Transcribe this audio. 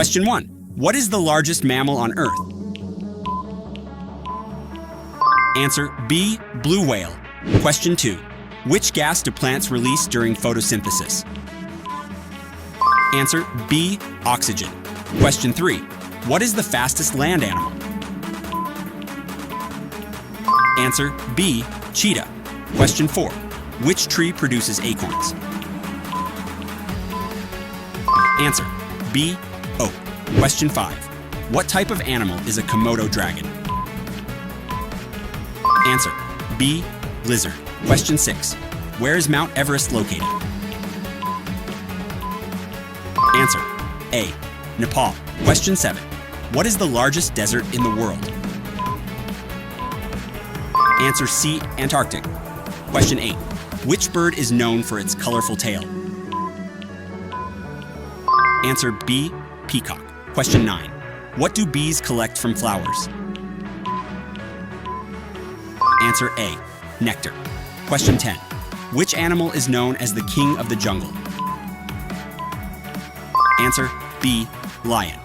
Question 1. What is the largest mammal on Earth? Answer B. Blue whale. Question 2. Which gas do plants release during photosynthesis? Answer B. Oxygen. Question 3. What is the fastest land animal? Answer B. Cheetah. Question 4. Which tree produces acorns? Answer B. Oak. Question 5. What type of animal is a Komodo dragon? Answer B. Lizard. Question 6. Where is Mount Everest located? Answer A. Nepal. Question 7. What is the largest desert in the world? Answer C. Antarctic. Question 8. Which bird is known for its colorful tail? Answer B. Peacock. Question 9. What do bees collect from flowers? Answer A. Nectar. Question 10. Which animal is known as the king of the jungle? Answer B. Lion.